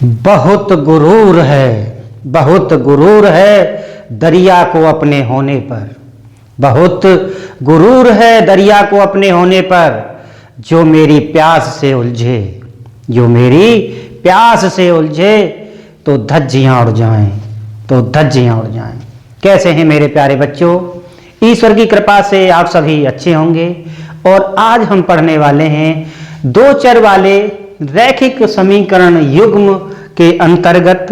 बहुत गुरूर है, बहुत गुरूर है दरिया को अपने होने पर। बहुत गुरूर है दरिया को अपने होने पर, जो मेरी प्यास से उलझे, जो मेरी प्यास से उलझे तो धज्जियां उड़ जाएं, तो धज्जियां उड़ जाएं। कैसे हैं मेरे प्यारे बच्चों? ईश्वर की कृपा से आप सभी अच्छे होंगे। और आज हम पढ़ने वाले हैं दो चर वाले रैखिक समीकरण युग्म के अंतर्गत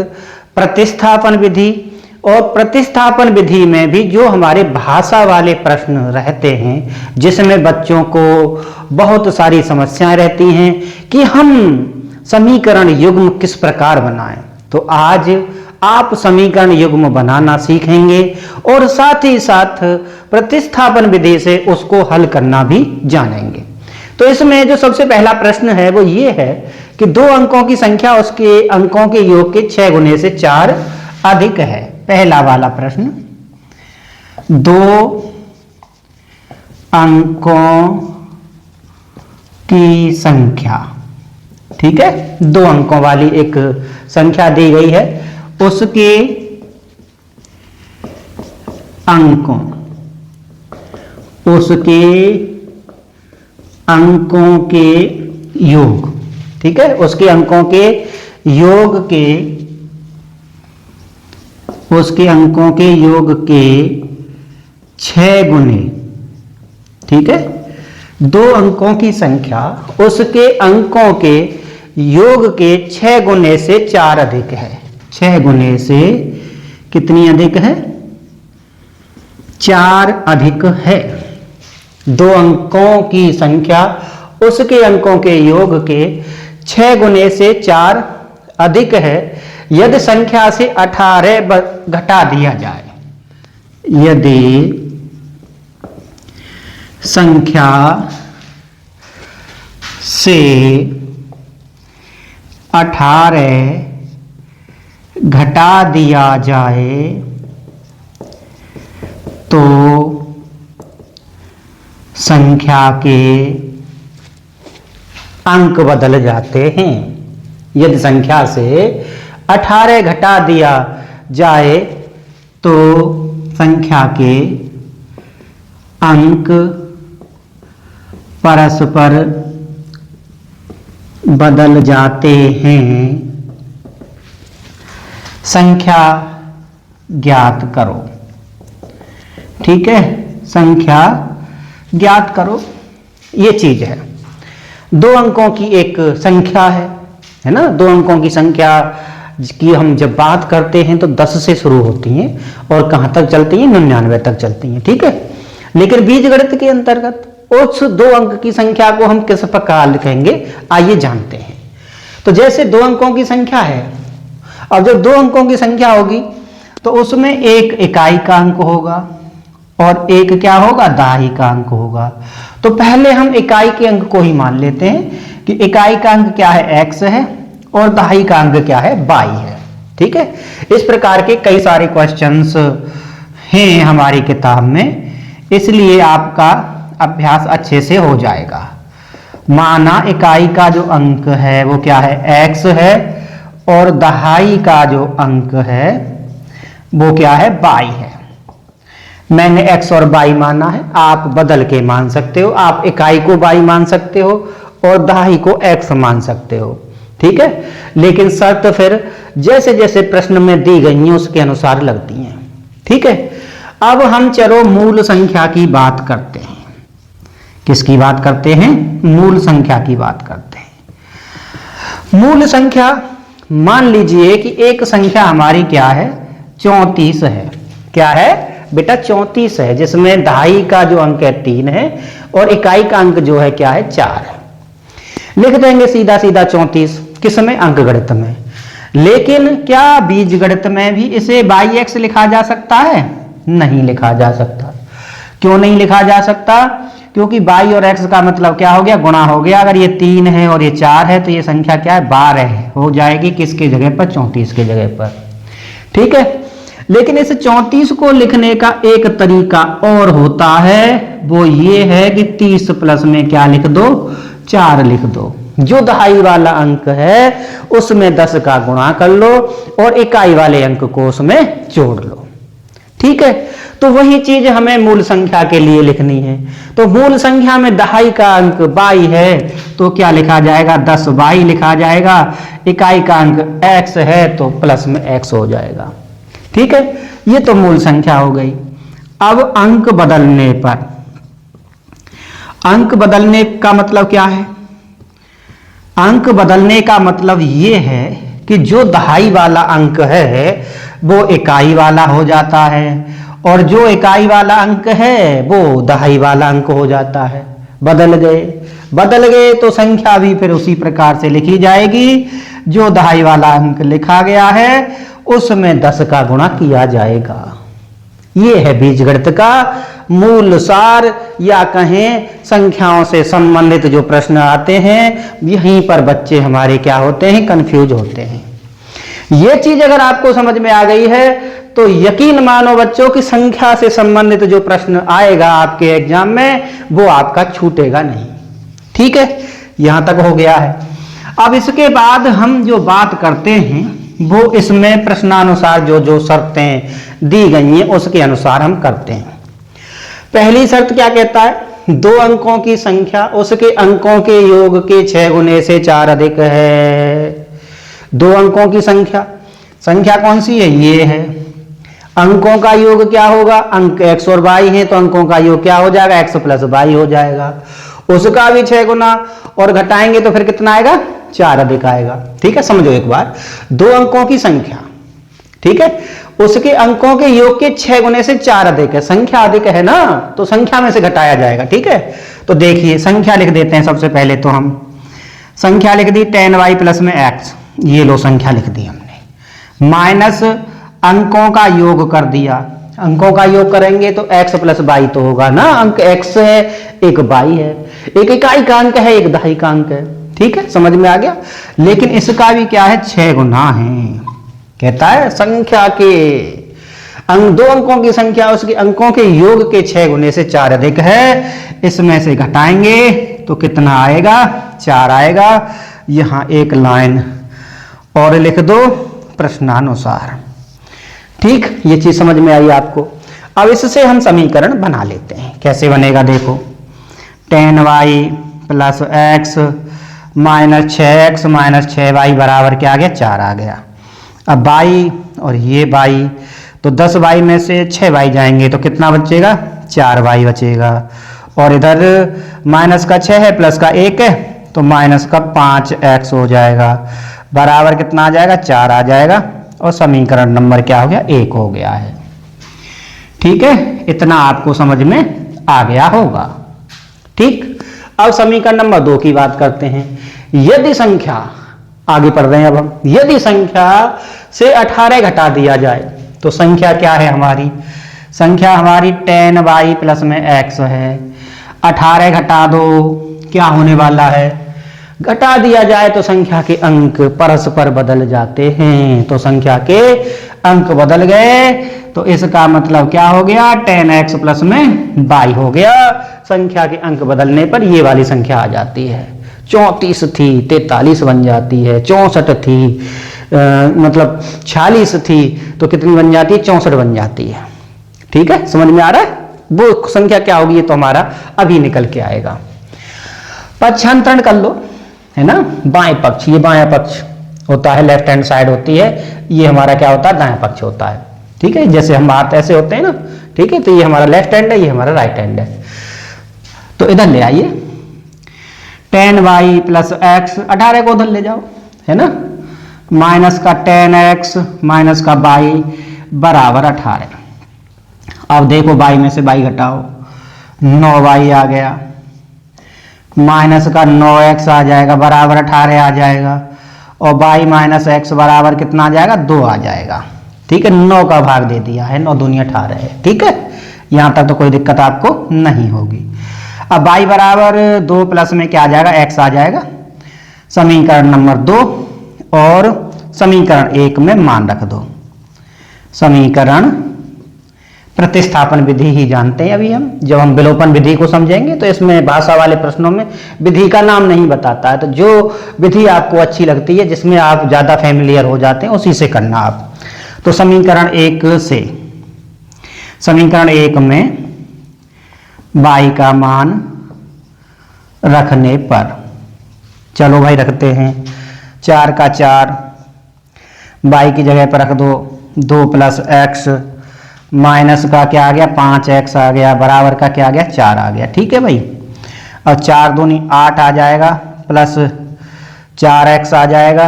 प्रतिस्थापन विधि। और प्रतिस्थापन विधि में भी जो हमारे भाषा वाले प्रश्न रहते हैं, जिसमें बच्चों को बहुत सारी समस्याएं रहती हैं कि हम समीकरण युग्म किस प्रकार बनाएं। तो आज आप समीकरण युग्म बनाना सीखेंगे और साथ ही साथ प्रतिस्थापन विधि से उसको हल करना भी जानेंगे। तो इसमें जो सबसे पहला प्रश्न है वो ये है कि दो अंकों की संख्या उसके अंकों के योग के 6 गुने से 4 अधिक है। पहला वाला प्रश्न, दो अंकों की संख्या, ठीक है, दो अंकों वाली एक संख्या दी गई है, उसके अंकों, उसके अंकों के योग, ठीक है, उसके अंकों के योग के, उसके अंकों के योग के 6 गुने, ठीक है, दो अंकों की संख्या उसके अंकों के योग के 6 गुने से 4 अधिक है। 6 गुने से कितनी अधिक है? 4 अधिक है। दो अंकों की संख्या उसके अंकों के योग के 6 गुने से 4 अधिक है यदि संख्या से 18 घटा दिया जाए। यदि संख्या से 18 घटा दिया जाए तो संख्या के अंक बदल जाते हैं। यदि संख्या से 18 घटा दिया जाए तो संख्या के अंक परस्पर बदल जाते हैं। संख्या ज्ञात करो, ठीक है, संख्या ज्ञात करो। ये चीज है, दो अंकों की एक संख्या है ना। दो अंकों की संख्या की हम जब बात करते हैं तो 10 से शुरू होती हैं और कहां तक चलती हैं? 99 तक चलती हैं, ठीक है। लेकिन बीजगणित के अंतर्गत उस दो अंक की संख्या को हम किस प्रकार लिखेंगे, आइए जानते हैं। तो जैसे दो अंकों की संख्या है, अब जब दो अंकों की संख्या होगी तो उसमें एक इकाई का अंक होगा और एक क्या होगा? दहाई का अंक होगा। तो पहले हम इकाई के अंक को ही मान लेते हैं कि इकाई का अंक क्या है? x है और दहाई का अंक क्या है? y है, ठीक है। इस प्रकार के कई सारे क्वेश्चंस हैं हमारी किताब में, इसलिए आपका अभ्यास अच्छे से हो जाएगा। माना इकाई का जो अंक है वो क्या है? x है और दहाई का जो अंक है वो क्या है? y है। मैंने x और y माना है, आप बदल के मान सकते हो। आप इकाई को y मान सकते हो और दहाई को x मान सकते हो, ठीक है। लेकिन शर्त फिर जैसे जैसे प्रश्न में दी गई हैं उसके अनुसार लगती हैं, ठीक है। अब हम चलो मूल संख्या की बात करते हैं। किसकी बात करते हैं? मूल संख्या की बात करते हैं। मूल संख्या, मान लीजिए कि एक संख्या हमारी क्या है? 34 है। क्या है बेटा? 34 है, जिसमें दहाई का जो अंक है 3 है और इकाई का अंक जो है क्या है? 4 है। लिख देंगे सीधा सीधा 34, किसमें? अंकगणित में। लेकिन क्या बीजगणित में भी इसे बाई x लिखा जा सकता है? नहीं लिखा जा सकता। क्यों नहीं लिखा जा सकता? क्योंकि बाई और x का मतलब क्या हो गया? गुणा हो गया। अगर ये 3 है और ये 4 है तो ये संख्या क्या है? 12 है, हो जाएगी किसके जगह पर? 34 के जगह पर, ठीक है। लेकिन इस 34 को लिखने का एक तरीका और होता है, वो ये है कि 30 प्लस में क्या लिख दो? 4 लिख दो, जो दहाई वाला अंक है उसमें 10 का गुणा कर लो और इकाई वाले अंक को उसमें जोड़ लो। ठीक है, तो वही चीज हमें मूल संख्या के लिए लिखनी है। तो मूल संख्या में दहाई का अंक 22 है तो क्या लिखा जाएगा, 10 लिखा जाएगा। इकाई का अंक x है तो प्लस में x हो जाएगा। ठीक है, ये तो मूल संख्या हो गई। अब अंक बदलने पर, अंक बदलने का मतलब क्या है? अंक बदलने का मतलब ये है कि जो दहाई वाला अंक है वो इकाई वाला हो जाता है और जो इकाई वाला अंक है वो दहाई वाला अंक हो जाता है। बदल गए तो संख्या भी फिर उसी प्रकार से लिखी जाएगी। जो दहाई वाला अंक लिखा गया है उसमें 10 का गुणा किया जाएगा। ये है बीजगणित का मूल सार, या कहें संख्याओं से संबंधित जो प्रश्न आते हैं यहीं पर बच्चे हमारे क्या होते हैं, कंफ्यूज होते हैं। ये चीज अगर आपको समझ में आ गई है तो यकीन मानो बच्चों की संख्या से संबंधित जो प्रश्न आएगा आपके एग्जाम में वो आपका छूटेगा नहीं। ठीक है, यहां तक हो गया है। अब इसके बाद हम जो बात करते हैं वो इसमें प्रश्नानुसार जो जो शर्तें दी गई हैं उसके अनुसार हम करते हैं। पहली शर्त क्या कहता है, 2 अंकों की संख्या उसके अंकों के योग के 6 गुने से 4 अधिक है। 2 अंकों की संख्या कौन सी है, ये है। अंकों का योग क्या होगा, अंक x और y है तो अंकों का योग क्या हो जाएगा, x प्लस y हो जाएगा। उसका भी 6 गुना और घटाएंगे तो फिर कितना आएगा, 4 अधिक आएगा। ठीक है, समझो एक बार, 2 अंकों की संख्या, ठीक है, उसके अंकों के योग के 6 गुने से 4 अधिक है। संख्या अधिक है ना तो संख्या में से घटाया जाएगा। ठीक है, तो देखिए संख्या लिख देते हैं। सबसे पहले तो हम संख्या लिख दी 10y प्लस में x, ये लो संख्या लिख दी हमने, माइनस अंकों का योग कर दिया। अंकों का योग करेंगे तो x प्लस y तो होगा ना, अंक x है एक y है, एक इकाई का अंक है एक दहाई का अंक है। ठीक है, समझ में आ गया। लेकिन इसका भी क्या है, 6 गुना है। कहता है संख्या के 2 अंकों की संख्या उसके अंकों के योग के 6 गुने से 4 अधिक है। इसमें से घटाएंगे तो कितना आएगा, 4 आएगा। यहां एक लाइन और लिख दो प्रश्नानुसार। ठीक, ये चीज समझ में आई आपको। अब इससे हम समीकरण बना लेते हैं। कैसे बनेगा देखो, 10y plus x minus 6x minus 6y बराबर क्या आ गया, 4 आ गया। अब y और ये y, तो 10y में से 6y जाएंगे तो कितना बचेगा, 4y बचेगा। और इधर माइनस का 6 है प्लस का 1 है तो माइनस का 5x हो जाएगा, बराबर कितना आ जाएगा, 4 आ जाएगा। और समीकरण नंबर क्या हो गया, 1 हो गया है। ठीक है, इतना आपको समझ में आ गया होगा। ठीक, अब समीकरण नंबर 2 की बात करते हैं। यदि संख्या, आगे पढ़ रहे हैं अब हम, यदि संख्या से 18 घटा दिया जाए तो संख्या क्या है हमारी, संख्या हमारी 10y प्लस में x है। 18 घटा दो, क्या होने वाला है, घटा दिया जाए तो संख्या के अंक परस्पर बदल जाते हैं। तो संख्या के अंक बदल गए तो इसका मतलब क्या हो गया, 10x प्लस में y हो गया। संख्या के अंक बदलने पर ये वाली संख्या आ जाती है। 34 थी 43 बन जाती है, 64 थी मतलब 46 थी तो कितनी बन जाती है, 64 बन जाती है। ठीक है, समझ में आ रहा है। वो संख्या क्या होगी ये तो हमारा अभी निकल के आएगा। पक्षांतरण कर लो, है ना, बाएं पक्ष, ये बायां पक्ष होता है, लेफ्ट हैंड साइड होती है, ये हमारा क्या होता है, दायां पक्ष होता है। ठीक है, जैसे हम हाथ ऐसे होते हैं ना, ठीक है, तो ये हमारा लेफ्ट हैंड है, ये हमारा राइट हैंड है। तो इधर ले आइए, 10y प्लस x, 18 को उधर ले जाओ, है ना, माइनस का 10x माइनस का y बराबर 18। अब देखो y में से y घटाओ, 9y आ गया, माइनस का 9x आ जाएगा बराबर 18 आ जाएगा। और y माइनस x बराबर कितना आ जाएगा, 2 आ जाएगा। ठीक है, 9 का भाग दे दिया है, 9 दूनी 18 है। ठीक है, यहां तक तो कोई दिक्कत आपको नहीं होगी। अब y बराबर 2 प्लस में क्या आ जाएगा, x आ जाएगा। समीकरण नंबर 2 और समीकरण 1 में मान रख दो। समीकरण प्रतिस्थापन विधि ही जानते हैं अभी हम। जब हम विलोपन विधि को समझेंगे तो इसमें भाषा वाले प्रश्नों में विधि का नाम नहीं बताता है, तो जो विधि आपको अच्छी लगती है, जिसमें आप ज़्यादा फैमिलियर हो जाते हैं, उसी से करना आप। तो समीकरण 1 से, समीकरण 1 में y का मान रखने पर, चलो भाई रखते हैं, 4 का 4 y की जगह पर रख दो, 2 + x माइनस का क्या आ गया 5x आ गया, बराबर का क्या आ गया 4 आ गया। ठीक है भाई, और 4 दूनी 8 आ जाएगा, प्लस 4x आ जाएगा।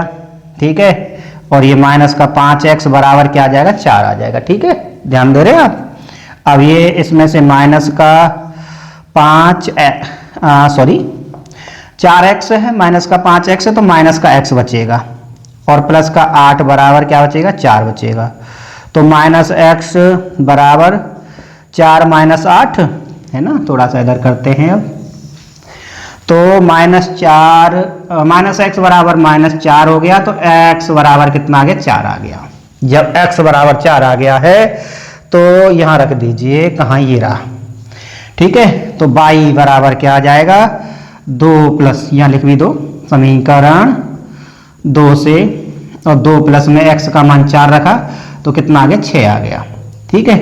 ठीक है, और ये माइनस का 5x बराबर क्या आ जाएगा 4 आ जाएगा। ठीक है, ध्यान दे रहे हैं आप। अब ये इसमें से माइनस का 4x है, माइनस का 5x है, तो माइनस का x बचेगा, और प्लस का 8 बराबर क्या बचेगा 4 बचेगा। तो माइनस x बराबर 4 - 8 है ना, थोड़ा सा इधर करते हैं अब। तो माइनस x बराबर -4 हो गया, तो x बराबर कितना आ गया 4 आ गया। जब x बराबर 4 आ गया है तो यहाँ रख दीजिए, कहाँ ये रहा। ठीक है, तो y बराबर क्या आ जाएगा 2 प्लस, यहाँ लिख भी दो, समीकरण 2 से, और 2 प्लस में x का मान 4 रखा तो कितना आ गया 6 आ गया। ठीक है,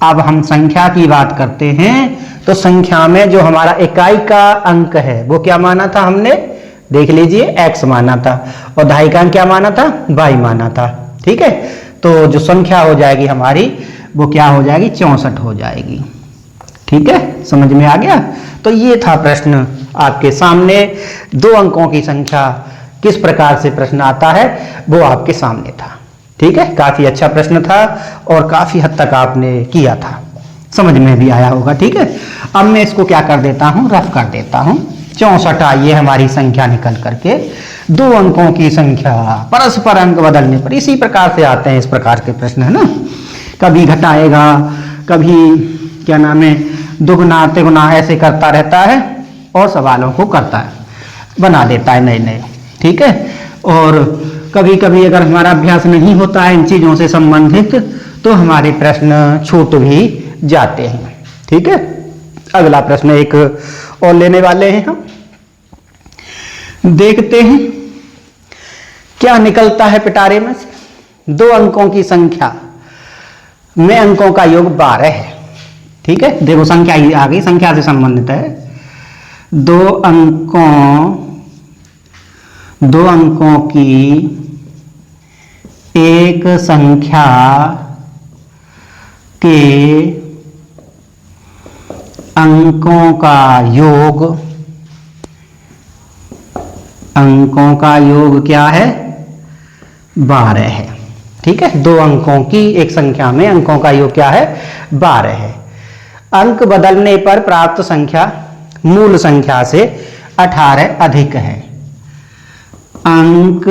अब हम संख्या की बात करते हैं। तो संख्या में जो हमारा इकाई का अंक है वो क्या माना था हमने, देख लीजिए x माना था, और दहाई का अंक क्या माना था y माना था। ठीक है, तो जो संख्या हो जाएगी हमारी वो क्या हो जाएगी 64 हो जाएगी। ठीक है, समझ में आ गया। तो ये था प्रश्न आपके सामने, 2 अंकों की संख्या किस प्रकार से प्रश्न आता है वो आपके सामने था। ठीक है, काफी अच्छा प्रश्न था और काफी हद तक आपने किया था, समझ में भी आया होगा। ठीक है, अब मैं इसको क्या कर देता हूं, रफ कर देता हूं। 64 आई है हमारी संख्या निकल करके, 2 अंकों की संख्या परस्पर अंक बदलने पर इसी प्रकार से आते हैं, इस प्रकार के प्रश्न है ना। कभी घटाएगा, कभी क्या नाम है दुगुना तिगुना ऐसे करता रहता है, और सवालों को करता है, बना देता है नए नए। ठीक है, और कभी कभी अगर हमारा अभ्यास नहीं होता है इन चीजों से संबंधित तो हमारे प्रश्न छूट भी जाते हैं। ठीक है, अगला प्रश्न एक और लेने वाले हैं हम, देखते हैं क्या निकलता है पिटारे में से। 2 अंकों की संख्या में अंकों का योग 12 है। ठीक है, देखो संख्या ही आ गई, संख्या से संबंधित है। 2 अंकों की एक संख्या के अंकों का योग क्या है 12 है। ठीक है, 2 अंकों की एक संख्या में अंकों का योग क्या है 12 है। अंक बदलने पर प्राप्त संख्या मूल संख्या से 18 अधिक है। अंक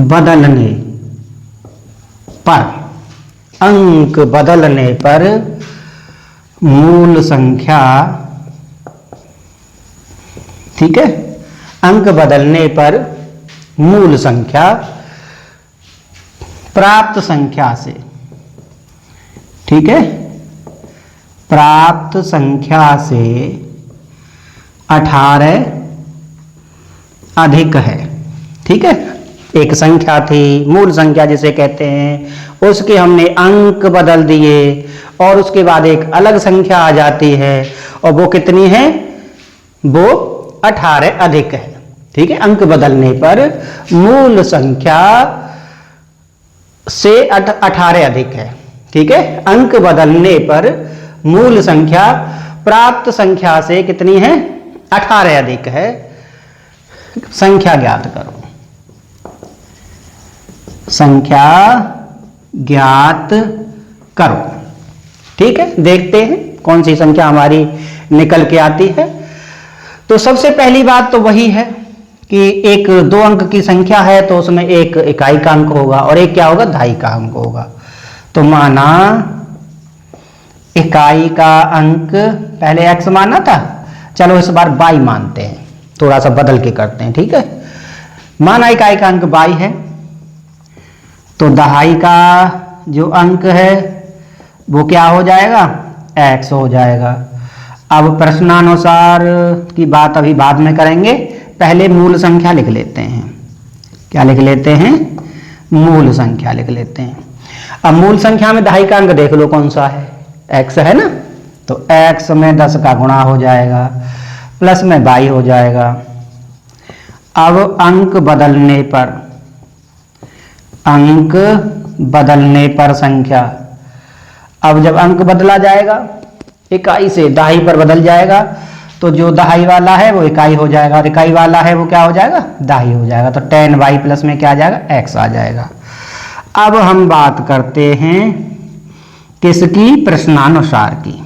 बदलने पर मूल संख्या, ठीक है, अंक बदलने पर मूल संख्या प्राप्त संख्या से, ठीक है, प्राप्त संख्या से 18 अधिक है। ठीक है, एक संख्या थी मूल संख्या जिसे कहते हैं, उसके हमने अंक बदल दिए और उसके बाद एक अलग संख्या आ जाती है, और वो कितनी है, वो 18 अधिक है। ठीक है, अंक बदलने पर मूल संख्या से 18 अधिक है। ठीक है, अंक बदलने पर मूल संख्या प्राप्त संख्या से कितनी है 18 अधिक है। संख्या ज्ञात करो, संख्या ज्ञात करो। ठीक है, देखते हैं कौन सी संख्या हमारी निकल के आती है। तो सबसे पहली बात तो वही है कि एक 2 अंक की संख्या है तो उसमें एक इकाई का अंक होगा और एक क्या होगा दहाई का अंक होगा। तो माना इकाई का अंक पहले x माना था, चलो इस बार y मानते हैं, थोड़ा सा बदल के करते हैं। ठीक है, माना इकाई का अंक y है तो दहाई का जो अंक है वो क्या हो जाएगा, x हो जाएगा। अब प्रश्नानुसार की बात अभी बाद में करेंगे, पहले मूल संख्या लिख लेते हैं। क्या लिख लेते हैं, मूल संख्या लिख लेते हैं। अब मूल संख्या में दहाई का अंक देख लो कौन सा है, x है ना, तो x में 10 का गुणा हो जाएगा, प्लस में 22 हो जाएगा। अब अंक बदलने पर संख्या, अब जब अंक बदला जाएगा इकाई से दहाई पर बदल जाएगा, तो जो दहाई वाला है वो इकाई हो जाएगा और इकाई वाला है वो क्या हो जाएगा, दहाई हो जाएगा। तो 10y प्लस में क्या आ जाएगा, x आ जाएगा। अब हम बात करते हैं किसकी, प्रश्नानुसार की।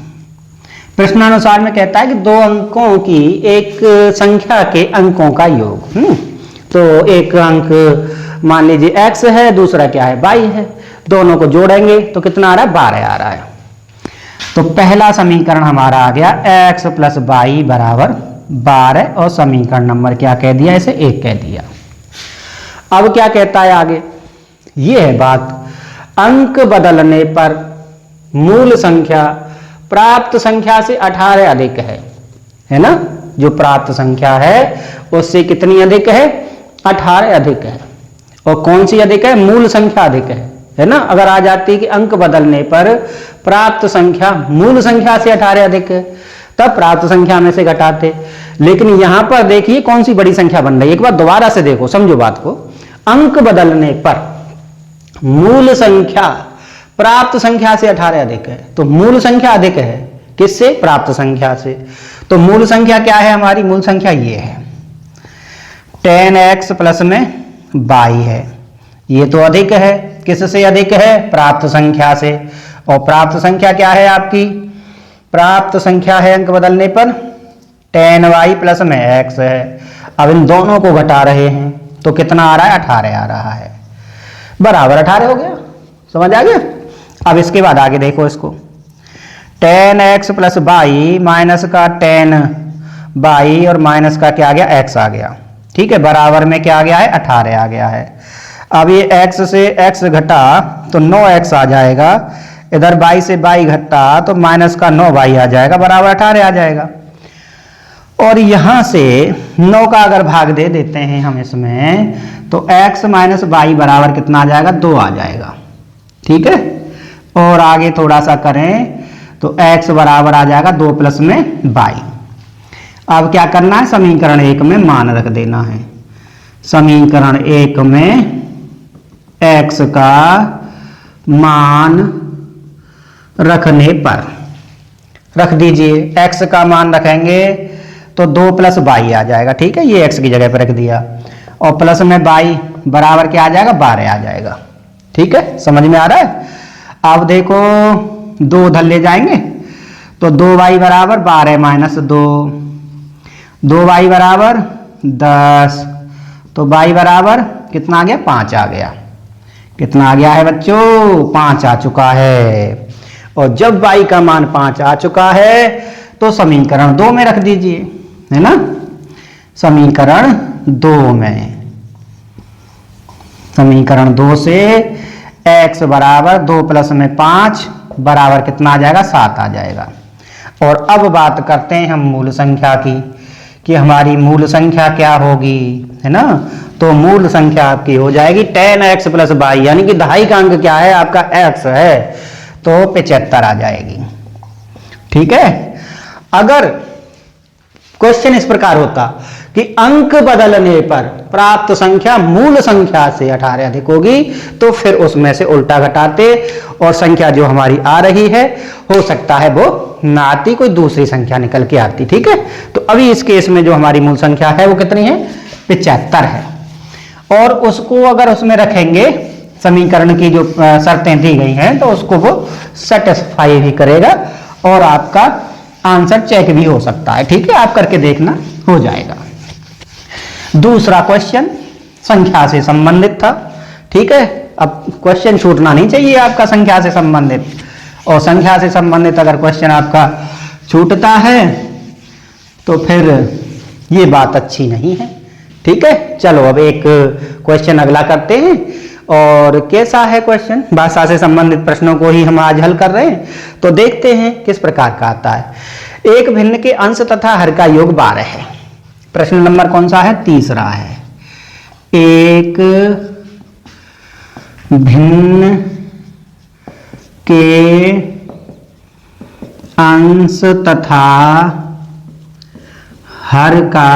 प्रश्नानुसार में कहता है कि दो अंकों की एक संख्या के अंकों का योग। तो एक अंक मान लीजिए x है, दूसरा क्या है, y है, दोनों को जोड़ेंगे तो कितना आ रहा है, 12 आ रहा है। तो पहला समीकरण हमारा आ गया x प्लस y बराबर 12 और समीकरण नंबर क्या कह दिया, इसे 1 कह दिया। अब क्या कहता है आगे, ये है बात, अंक बदलने पर मूल संख्या प्राप्त संख्या से 18 अधिक है ना, जो प्राप्त संख्या है उससे कितनी अधिक है, 18 अधिक है। और कौन सी अधिक है, मूल संख्या अधिक है ना। अगर आ जाती कि अंक बदलने पर प्राप्त संख्या मूल संख्या से 18 अधिक है, तब प्राप्त संख्या में से घटाते। लेकिन यहां पर देखिए कौन सी बड़ी संख्या बन रही है, एक बार दोबारा से देखो, समझो बात को। अंक बदलने पर मूल संख्या प्राप्त संख्या से 18 अधिक है, तो मूल संख्या अधिक है किससे, प्राप्त संख्या से। तो मूल संख्या क्या है हमारी, मूल संख्या ये है 10x प्लस में y है, ये तो अधिक है, किससे अधिक है, प्राप्त संख्या से। और प्राप्त संख्या क्या है आपकी, प्राप्त संख्या है अंक बदलने पर 10y प्लस में x है। अब इन दोनों को घटा रहे हैं तो कितना आ रहा है, 18 आ रहा है, बराबर 18 हो गया। समझ आ गया। अब इसके बाद आगे देखो इसको, 10x प्लस y माइनस का 10y और माइनस का क्या आ गया, x आ गया। ठीक है, बराबर में क्या आ गया है, 18 आ गया है। अब ये x से x घटा तो 9x आ जाएगा, इधर y से y घटा तो माइनस का 9y आ जाएगा, बराबर 18 आ जाएगा। और यहां से 9 का अगर भाग दे देते हैं हम इसमें, तो x माइनस y बराबर कितना आ जाएगा, 2 आ जाएगा। ठीक है, और आगे थोड़ा सा करें तो x बराबर आ जाएगा 2 प्लस में y। अब क्या करना है, समीकरण 1 में मान रख देना है। समीकरण 1 में x का मान रखने पर रख दीजिए, x का मान रखेंगे तो 2 प्लस y आ जाएगा। ठीक है, ये x की जगह पर रख दिया, और प्लस में y बराबर क्या आ जाएगा, 12 आ जाएगा। ठीक है, समझ में आ रहा है। अब देखो 2 उधर ले जाएंगे तो 2y बराबर 12 माइनस 2y बराबर 10, तो y बराबर कितना आ गया, 5 आ गया। कितना आ गया है बच्चों, 5 आ चुका है। और जब y का मान 5 आ चुका है तो समीकरण 2 में रख दीजिए, है ना। समीकरण 2 में, समीकरण 2 से x बराबर 2 प्लस में 5 बराबर कितना आ जाएगा, 7 आ जाएगा। और अब बात करते हैं हम मूल संख्या की, कि हमारी मूल संख्या क्या होगी, है ना। तो मूल संख्या आपकी हो जाएगी 10x प्लस y, यानी कि दहाई का अंक क्या है आपका, x है, तो 75 आ जाएगी। ठीक है, अगर क्वेश्चन इस प्रकार होता कि अंक बदलने पर प्राप्त संख्या मूल संख्या से 18 अधिक होगी, तो फिर उसमें से उल्टा घटाते और संख्या जो हमारी आ रही है हो सकता है वो ना आती, कोई दूसरी संख्या निकल के आती। ठीक है, तो अभी इस केस में जो हमारी मूल संख्या है वो कितनी है, 75 है। और उसको अगर उसमें रखेंगे, समीकरण की जो शर्तें दी गई हैं, तो उसको वो सेटिस्फाई भी करेगा और आपका आंसर चेक भी हो सकता है। ठीक है, आप करके देखना, हो जाएगा। दूसरा क्वेश्चन संख्या से संबंधित था। ठीक है, अब क्वेश्चन छूटना नहीं चाहिए आपका संख्या से संबंधित, और संख्या से संबंधित अगर क्वेश्चन आपका छूटता है तो फिर ये बात अच्छी नहीं है। ठीक है, चलो अब एक क्वेश्चन अगला करते हैं और कैसा है क्वेश्चन, भाषा से संबंधित प्रश्नों को ही हम आज हल कर रहे हैं। तो देखते हैं किस प्रकार का आता है। एक भिन्न के अंश तथा हर का योग 12 है। प्रश्न नंबर कौन सा है, तीसरा है। एक भिन्न के अंश तथा हर का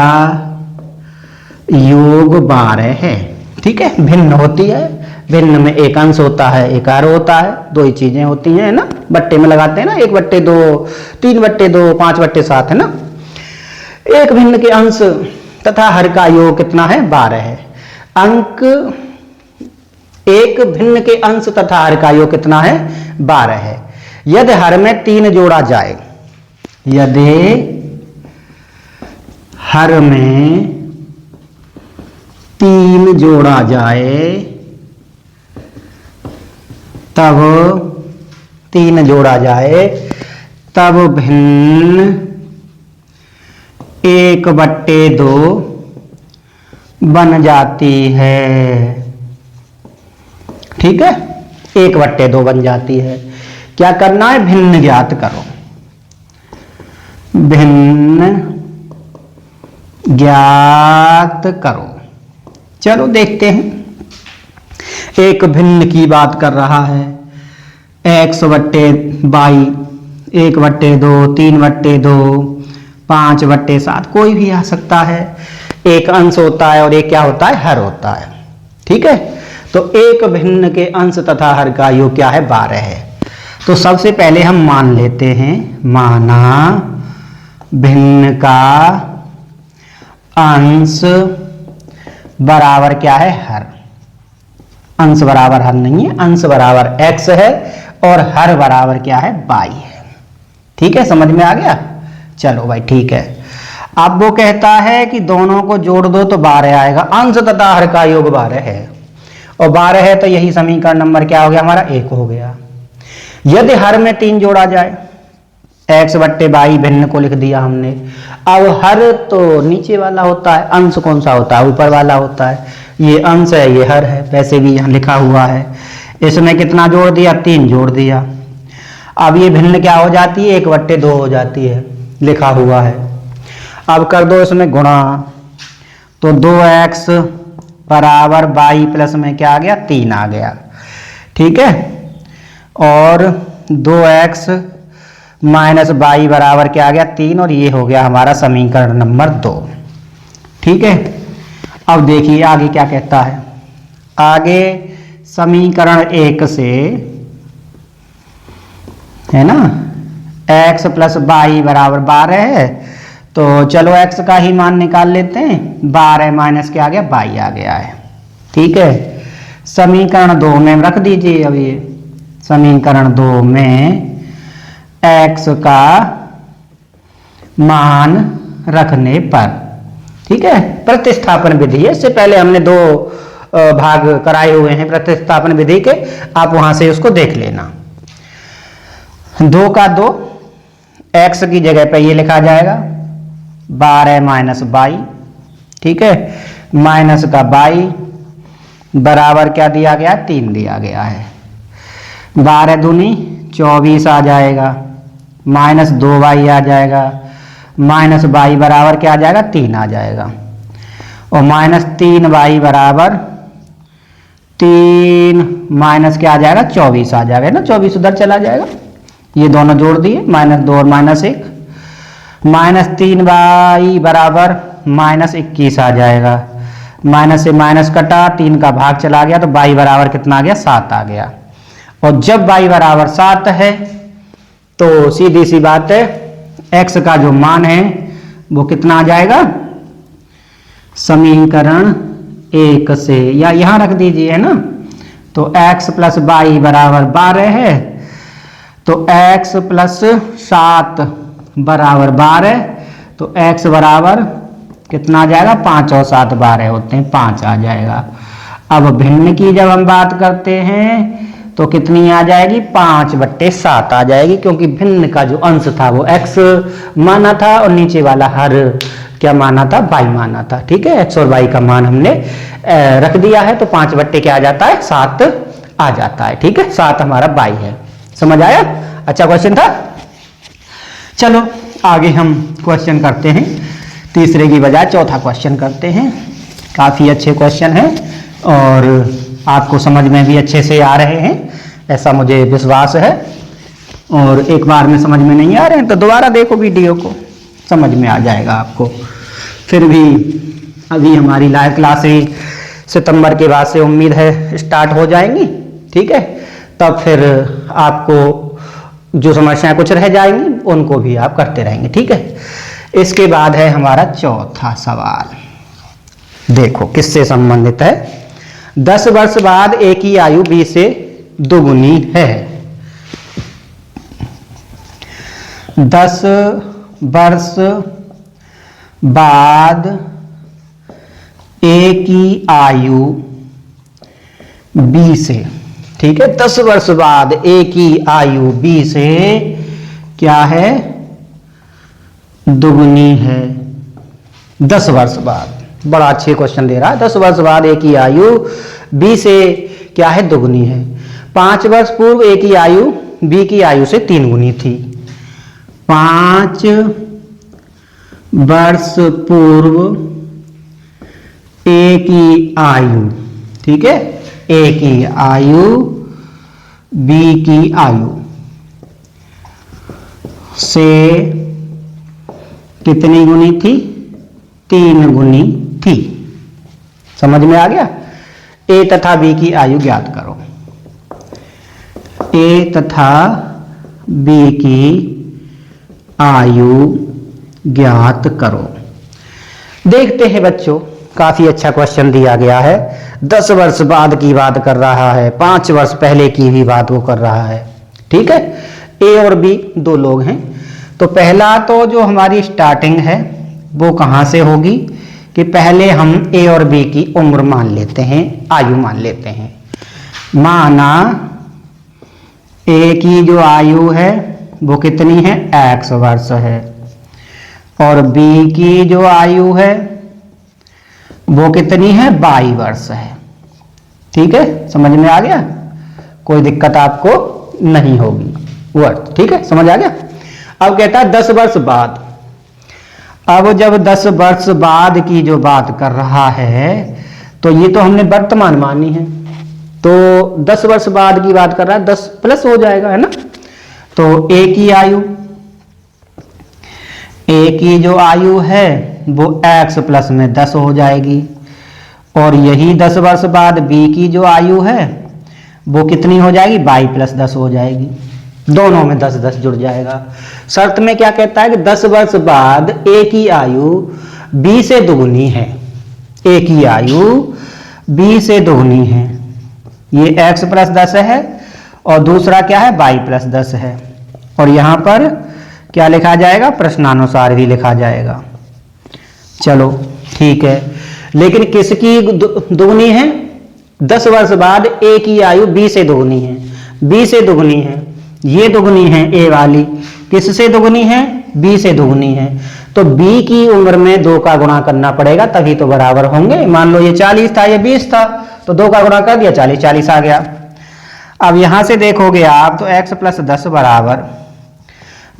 योग 12 है। ठीक है, भिन्न होती है, भिन्न में एक अंश होता है, एक हर होता है, दो ही चीजें होती हैं ना, बट्टे में लगाते हैं ना, 1/2, 3/2, 5/7 है ना। एक भिन्न के अंश तथा हर का योग कितना है, 12 है। अंक एक भिन्न के अंश तथा हर का योग कितना है, 12 है। यदि हर में 3 जोड़ा जाए, यदि हर में 3 जोड़ा जाए, तब 3 जोड़ा जाए तब भिन्न 1/2 बन जाती है। ठीक है, 1/2 बन जाती है। क्या करना है, भिन्न ज्ञात करो, भिन्न ज्ञात करो। चलो देखते हैं। एक भिन्न की बात कर रहा है, x/22, 1/2, 3/2, 5/7, कोई भी आ सकता है। एक अंश होता है और एक क्या होता है, हर होता है। ठीक है, तो एक भिन्न के अंश तथा हर का योग क्या है, 12 है। तो सबसे पहले हम मान लेते हैं, माना भिन्न का अंश बराबर क्या है, हर। अंश बराबर हर नहीं है, अंश बराबर x है और हर बराबर क्या है, y है। ठीक है, समझ में आ गया। चलो भाई ठीक है। अब वो कहता है कि दोनों को जोड़ दो तो 12 आएगा। अंश तथा हर का योग 12 है और 12 है तो यही समीकरण नंबर क्या हो गया हमारा, 1 हो गया। यदि हर में 3 जोड़ा जाए, x/22 भिन्न को लिख दिया हमने। अब हर तो नीचे वाला होता है, अंश कौन सा होता है, ऊपर वाला होता है। ये अंश है, ये हर है, वैसे भी यहाँ लिखा हुआ है। इसमें कितना जोड़ दिया, 3 जोड़ दिया। अब ये भिन्न क्या हो जाती है, 1/2 हो जाती है, लिखा हुआ है। अब कर दो इसमें गुणा, तो 2x बराबर 22 प्लस में क्या आ गया, 3 आ गया। ठीक है, और 2x माइनस 22 बराबर क्या आ गया, 3, और ये हो गया हमारा समीकरण नंबर 2। ठीक है, अब देखिए आगे क्या कहता है। आगे समीकरण 1 से है ना, x + 22 बराबर 12 है, तो चलो x का ही मान निकाल लेते हैं। 12 माइनस क्या आ गया, 22 आ गया है। ठीक है, समीकरण 2 में रख दीजिए। अब ये समीकरण 2 में x का मान रखने पर, ठीक है, प्रतिस्थापन विधि है। इससे पहले हमने 2 भाग कराए हुए हैं प्रतिस्थापन विधि के, आप वहां से उसको देख लेना। 2 का 2, x की जगह पे ये लिखा जाएगा 12 माइनस 22। ठीक है, माइनस का 22 बराबर क्या दिया गया, 3 दिया गया है। 12 दूनी 24 आ जाएगा, माइनस 2y आ जाएगा, माइनस y बराबर क्या आ जाएगा, 3 आ जाएगा, और माइनस 3y बराबर 3 माइनस क्या आ जाएगा, 24 आ जाएगा ना, 24 उधर चला जाएगा। ये दोनों जोड़ दिए, -2 और -1, माइनस 3y बराबर -21 आ जाएगा। माइनस से माइनस कटा, 3 का भाग चला गया, तो y बराबर कितना आ गया, 7 आ गया। और जब y बराबर 7 है तो सीधी सी बात है, x का जो मान है वो कितना आ जाएगा, समीकरण 1 से, या यहां रख दीजिए है ना, तो x + y बराबर 12 है, तो x + 7 बराबर 12, तो x बराबर कितना आ जाएगा, 5 और 7 12 होते हैं, 5 आ जाएगा। अब भिन्न की जब हम बात करते हैं तो कितनी आ जाएगी, 5/7 आ जाएगी, क्योंकि भिन्न का जो अंश था वो x माना था और नीचे वाला हर क्या माना था, बाई माना था। ठीक है, एक्स और वाई का मान हमने रख दिया है, तो 5 बट्टे क्या आ जाता है, 7 आ जाता है। ठीक है, 7 हमारा बाई है। समझ आया? अच्छा क्वेश्चन था। चलो आगे हम क्वेश्चन करते हैं, तीसरे की बजाय चौथा क्वेश्चन करते हैं। काफी अच्छे क्वेश्चन हैं और आपको समझ में भी अच्छे से आ रहे हैं, ऐसा मुझे विश्वास है। और एक बार में समझ में नहीं आ रहे हैं तो दोबारा देखो वीडियो को, समझ में आ जाएगा आपको। फिर भी अभी हमारी लाइव क्लासेस सितंबर के बाद से उम्मीद है स्टार्ट हो जाएंगी। ठीक है, तब फिर आपको जो समस्याएं कुछ रह जाएंगी उनको भी आप करते रहेंगे। ठीक है, इसके बाद है हमारा चौथा सवाल। देखो किससे संबंधित है। 10 वर्ष बाद ए की आयु बी से दोगुनी है। 10 वर्ष बाद ए की आयु बी से, ठीक है, 10 वर्ष बाद ए की आयु बी से क्या है, दुगुनी है। 10 वर्ष बाद, बड़ा अच्छे क्वेश्चन दे रहा है। 10 वर्ष बाद ए की आयु बी से क्या है, दुगुनी है। 5 वर्ष पूर्व ए की आयु बी की आयु से 3 गुनी थी। 5 वर्ष पूर्व ए की आयु, ठीक है, ए की आयु बी की आयु से कितनी गुनी थी, 3 गुनी थी। समझ में आ गया। ए तथा बी की आयु ज्ञात करो। ए तथा बी की आयु ज्ञात करो। देखते हैं बच्चों, काफी अच्छा क्वेश्चन दिया गया है। 10 वर्ष बाद की बात कर रहा है, 5 वर्ष पहले की भी बात वो कर रहा है। ठीक है, ए और बी 2 लोग हैं। तो पहला तो जो हमारी स्टार्टिंग है वो कहां से होगी कि पहले हम ए और बी की उम्र मान लेते हैं, आयु मान लेते हैं। माना ए की जो आयु है वो कितनी है, x वर्ष है, और बी की जो आयु है वो कितनी है, y वर्ष है। ठीक है, समझ में आ गया, कोई दिक्कत आपको नहीं होगी वर्ष। ठीक है, समझ आ गया। अब कहता है 10 वर्ष बाद। अब जब 10 वर्ष बाद की जो बात कर रहा है तो ये तो हमने वर्तमान मानी है, तो 10 वर्ष बाद की बात कर रहा है, 10 प्लस हो जाएगा, है ना। तो ए की आयु, ए की जो आयु है वो x प्लस में 10 हो जाएगी, और यही 10 वर्ष बाद बी की जो आयु है वो कितनी हो जाएगी, y प्लस 10 हो जाएगी। दोनों में 10 10 जुड़ जाएगा। शर्त में क्या कहता है कि 10 वर्ष बाद ए की आयु बी से दुगुनी है। ए की आयु बी से दुगुनी है, ये x प्लस 10 है, और दूसरा क्या है, y प्लस 10 है। और यहां पर क्या लिखा जाएगा, प्रश्नानुसार भी लिखा जाएगा। चलो ठीक है, लेकिन किसकी दुगुनी है, 10 वर्ष बाद ए की आयु बी से दुगुनी है, बी से दुगुनी है, ये दुगुनी है ए वाली, किससे दुगुनी है, बी से दुगुनी है। तो बी की उम्र में 2 का गुणा करना पड़ेगा तभी तो बराबर होंगे। मान लो ये 40 था, ये 20 था, तो 2 का गुणा कर दिया, 40 40 आ गया। अब यहां से देखोगे आप तो x प्लस 10 बराबर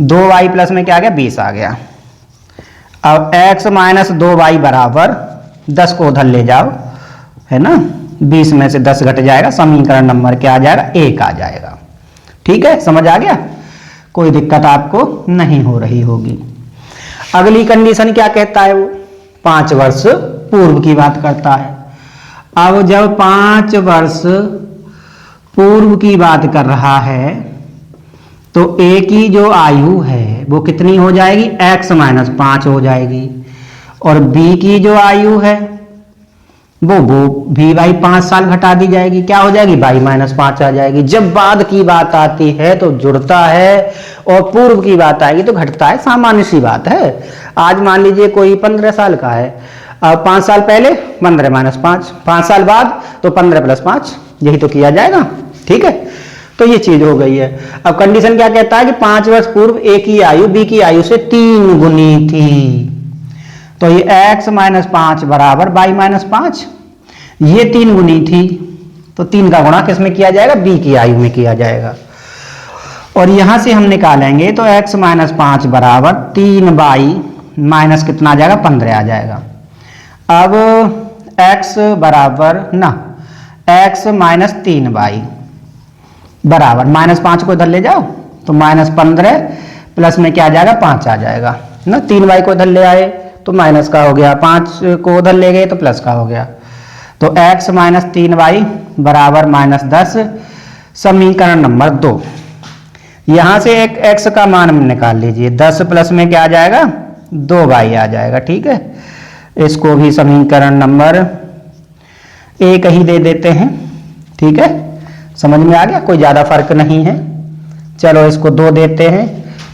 2y प्लस में क्या आ गया, 20 आ गया। अब x माइनस 2y बराबर 10 को उधर ले जाओ, है ना, 20 में से 10 घट जाएगा, समीकरण नंबर क्या आ जाएगा, 1 आ जाएगा। ठीक है, समझ आ गया, कोई दिक्कत आपको नहीं हो रही होगी। अगली कंडीशन क्या कहता है, वो 5 वर्ष पूर्व की बात करता है। अब जब 5 वर्ष पूर्व की बात कर रहा है तो ए की जो आयु है वो कितनी हो जाएगी, x माइनस 5 हो जाएगी, और बी की जो आयु है वो भी भाई 5 साल घटा दी जाएगी, क्या हो जाएगी, y माइनस 5 आ जाएगी। जब बाद की बात आती है तो जुड़ता है, और पूर्व की बात आएगी तो घटता है, सामान्य सी बात है। आज मान लीजिए कोई 15 साल का है, अब 5 साल पहले 15 माइनस 5, 5 साल बाद तो 15 प्लस 5, यही तो किया जाएगा। ठीक है, तो ये चीज हो गई है। अब कंडीशन क्या कहता है कि 5 वर्ष पूर्व ए की आयु बी की आयु से 3 गुनी थी। तो ये x माइनस 5 बराबर y माइनस 5, ये 3 गुनी थी तो 3 का गुणा किस में किया जाएगा, b की आयु में किया जाएगा। और यहां से हम निकालेंगे तो x माइनस 5 बराबर 3y माइनस कितना आ जाएगा, 15 आ जाएगा। अब x बराबर ना x माइनस 3y बराबर माइनस 5 को इधर ले जाओ तो माइनस 15 प्लस में क्या आ जाएगा, 5 आ जाएगा ना। 3y को इधर ले आए तो माइनस का हो गया, 5 को उधर ले गए तो प्लस का हो गया। तो x माइनस 3y बराबर माइनस 10, समीकरण नंबर 2। यहां से एक x का मान निकाल लीजिए, 10 प्लस में क्या आ जाएगा, 2y आ जाएगा। ठीक है, इसको भी समीकरण नंबर 1 ही दे देते हैं। ठीक है, समझ में आ गया, कोई ज्यादा फर्क नहीं है। चलो इसको 2 देते हैं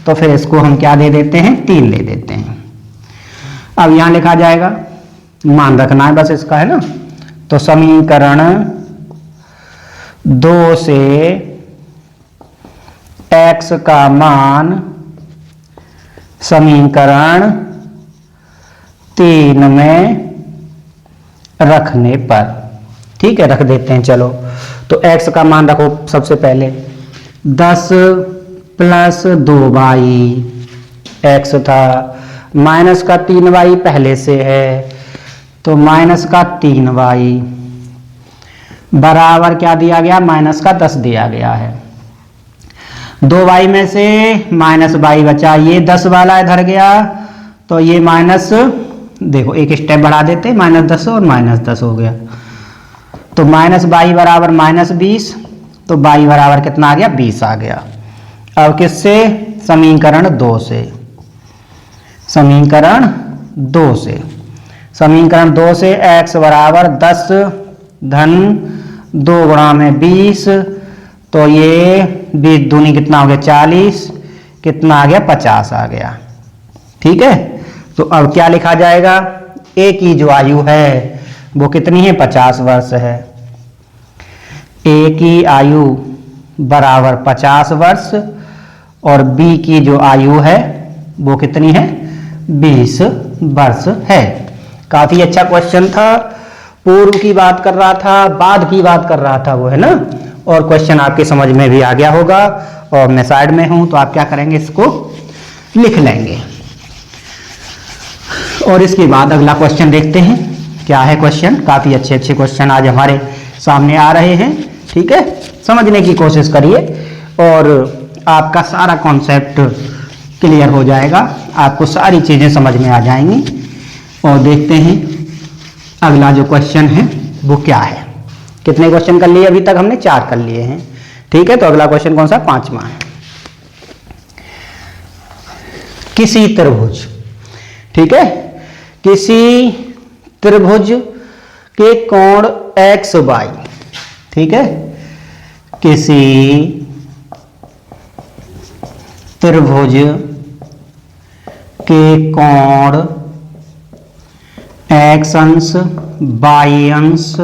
तो फिर इसको हम क्या दे देते हैं, 3 ले देते हैं। अब यहां लिखा जाएगा, मान रखना है बस इसका, है ना। तो समीकरण 2 से x का मान समीकरण 3 में रखने पर, ठीक है, रख देते हैं। चलो तो x का मान रखो सबसे पहले, 10 प्लस 2y x था, माइनस का 3y पहले से है तो माइनस का 3y बराबर क्या दिया गया, माइनस का 10 दिया गया है। 2y में से माइनस y बचा, ये 10 वाला इधर गया तो ये माइनस, देखो एक स्टेप बढ़ा देते, माइनस 10 और माइनस 10 हो गया। तो माइनस y बराबर माइनस 20, तो y बराबर कितना आ गया, 20 आ गया। अब किससे, समीकरण 2 से, समीकरण 2 से, समीकरण 2 से x बराबर 10 धन 2 गुणा में 20, तो ये 20 दूनी कितना हो गया, 40, कितना आ गया, 50 आ गया। ठीक है, तो अब क्या लिखा जाएगा, a की जो आयु है वो कितनी है, 50 वर्ष है। a की आयु बराबर 50 वर्ष और b की जो आयु है वो कितनी है, 20 वर्ष है। काफी अच्छा क्वेश्चन था, पूर्व की बात कर रहा था, बाद की बात कर रहा था वो, है ना। और क्वेश्चन आपके समझ में भी आ गया होगा। और मैं साइड में हूं तो आप क्या करेंगे, इसको लिख लेंगे। और इसके बाद अगला क्वेश्चन देखते हैं, क्या है क्वेश्चन। काफी अच्छे अच्छे क्वेश्चन आज हमारे सामने आ रहे हैं। ठीक है, समझने की कोशिश करिए और आपका सारा कॉन्सेप्ट क्लियर हो जाएगा, आपको सारी चीजें समझ में आ जाएंगी। और देखते हैं अगला जो क्वेश्चन है वो क्या है। कितने क्वेश्चन कर लिए अभी तक हमने, 4 कर लिए हैं। ठीक है, तो अगला क्वेश्चन कौन सा, 5वां है। किसी त्रिभुज, ठीक है, किसी त्रिभुज के कोण x y, ठीक है, किसी त्रिभुज के कोण x अंश, y अंश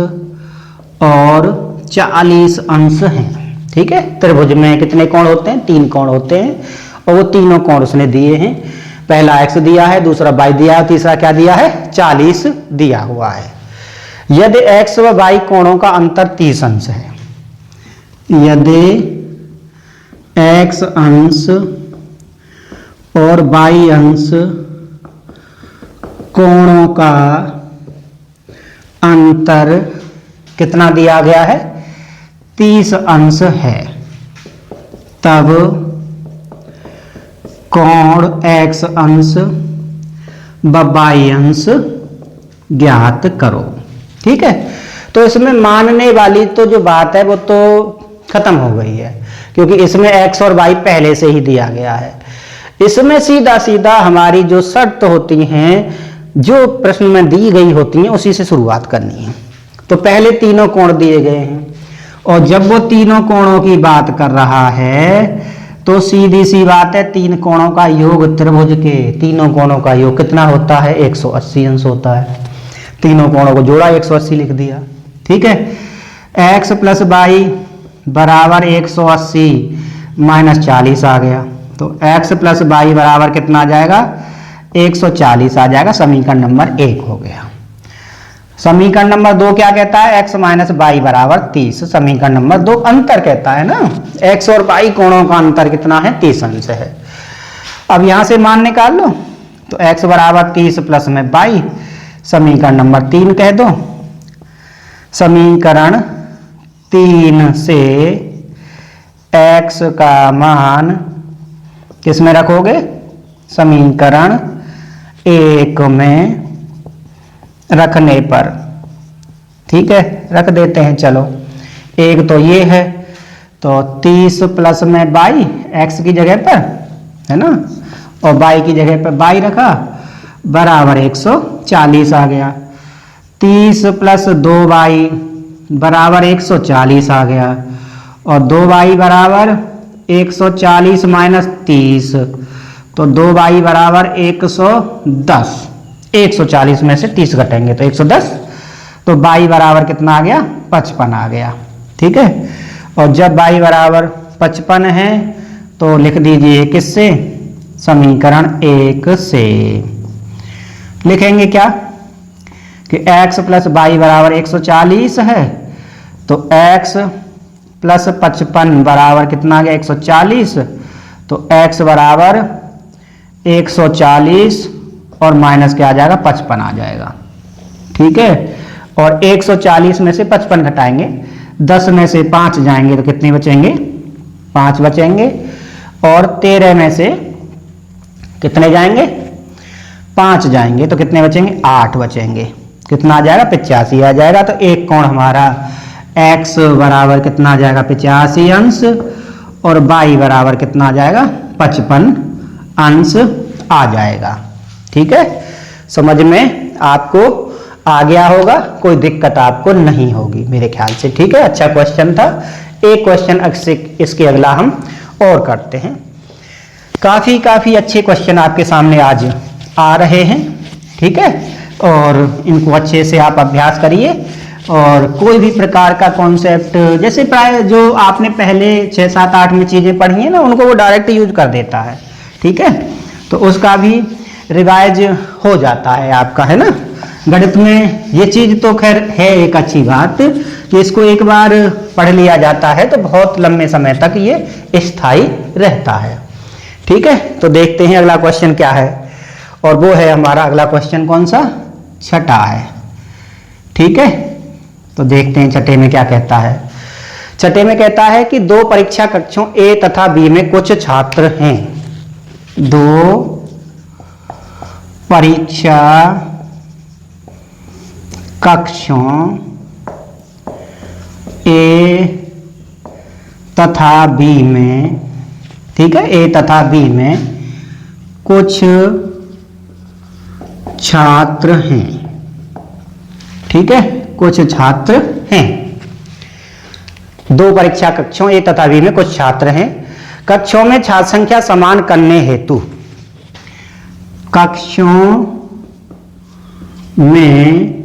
और 40 अंश हैं। ठीक है, त्रिभुज में कितने कोण होते हैं, 3 कोण होते हैं और वो तीनों कोण उसने दिए हैं। पहला x दिया है, दूसरा y दिया है, तीसरा क्या दिया है, 40 दिया हुआ है। यदि x व y कोणों का अंतर 30 अंश है, यदि x अंश और y अंश कोणों का अंतर कितना दिया गया है, 30 अंश है, तब कोण x अंश व y अंश ज्ञात करो। ठीक है, तो इसमें मानने वाली तो जो बात है वो तो खत्म हो गई है, क्योंकि इसमें x और y पहले से ही दिया गया है। इसमें सीधा सीधा हमारी जो शर्त होती हैं, जो प्रश्न में दी गई होती हैं, उसी से शुरुआत करनी है। तो पहले तीनों कोण दिए गए हैं और जब वो तीनों कोणों की बात कर रहा है तो सीधी सी बात है, 3 कोणों का योग, त्रिभुज के तीनों कोणों का योग कितना होता है, 180 अंश होता है। तीनों कोणों को जोड़ा, 180 लिख दिया। ठीक है, x प्लस y बराबर 180 माइनस 40 आ गया, तो x प्लस y बराबर कितना आ जाएगा, 140 आ जाएगा। समीकरण नंबर 1 हो गया। समीकरण नंबर 2 क्या कहता है? x माइनस वाई बराबर 30। समीकरण नंबर 2 अंतर कहता है ना, x और y कोणों का अंतर कितना है? 30 अंश है। अब यहां से मान निकाल लो, तो x बराबर 30 प्लस में y, समीकरण नंबर 3 कह दो। समीकरण 3 से x का मान किस में रखोगे? समीकरण 1 में रखने पर, ठीक है, रख देते हैं। चलो, एक तो ये है, तो 30 प्लस में y x की जगह पर, है ना, और y की जगह पर y रखा, बराबर 140 आ गया। 30 प्लस 2y बराबर 140 आ गया, और 2y बराबर 140 माइनस 30, तो 2y बराबर 110। 140 में से 30 घटेंगे तो 110, तो y बराबर कितना आ गया? 55 आ गया। ठीक है, और जब y बराबर 55 है तो लिख दीजिए किससे? समीकरण 1 से। लिखेंगे क्या कि x प्लस वाई बराबर 140 है, तो x प्लस 55 बराबर कितना आ गया? 140, तो x बराबर 140 और माइनस क्या आ जाएगा? 55 आ जाएगा। ठीक है, और 140 में से 55 घटाएंगे, 10 में से 5 जाएंगे तो कितने बचेंगे? 5 बचेंगे, और 13 में से कितने जाएंगे? 5 जाएंगे तो कितने बचेंगे? 8 बचेंगे। कितना आ जाएगा? 85 आ जाएगा। तो एक कोण हमारा x बराबर कितना आ जाएगा? 85 अंश, और y बराबर कितना आ जाएगा? 55 अंश आ जाएगा। ठीक है, समझ में आपको आ गया होगा, कोई दिक्कत आपको नहीं होगी मेरे ख्याल से। ठीक है, अच्छा क्वेश्चन था। एक क्वेश्चन इसके अगला हम और करते हैं। काफी अच्छे क्वेश्चन आपके सामने आज आ रहे हैं। ठीक है, और इनको अच्छे से आप अभ्यास करिए, और कोई भी प्रकार का कॉन्सेप्ट, जैसे प्राय जो आपने पहले 6, 7, 8 में चीजें पढ़ी हैं ना, उनको वो डायरेक्ट यूज कर देता है। ठीक है, तो उसका भी रिवाइज हो जाता है आपका, है ना। गणित में ये चीज तो खैर है एक अच्छी बात कि इसको एक बार पढ़ लिया जाता है तो बहुत लंबे समय तक ये स्थायी रहता है। ठीक है, तो देखते हैं अगला क्वेश्चन क्या है, और वो है हमारा अगला क्वेश्चन कौन सा? छठा है। ठीक है, तो देखते हैं छठे में क्या कहता है। छठे में कहता है कि 2 परीक्षा कक्षों A तथा B में कुछ छात्र हैं। 2 परीक्षा कक्षों A तथा B में, ठीक है, A तथा B में कुछ छात्र हैं। ठीक है, कुछ छात्र हैं। 2 परीक्षा कक्षों A तथा B में कुछ छात्र हैं। कक्षों में छात्र संख्या समान करने हेतु, कक्षों में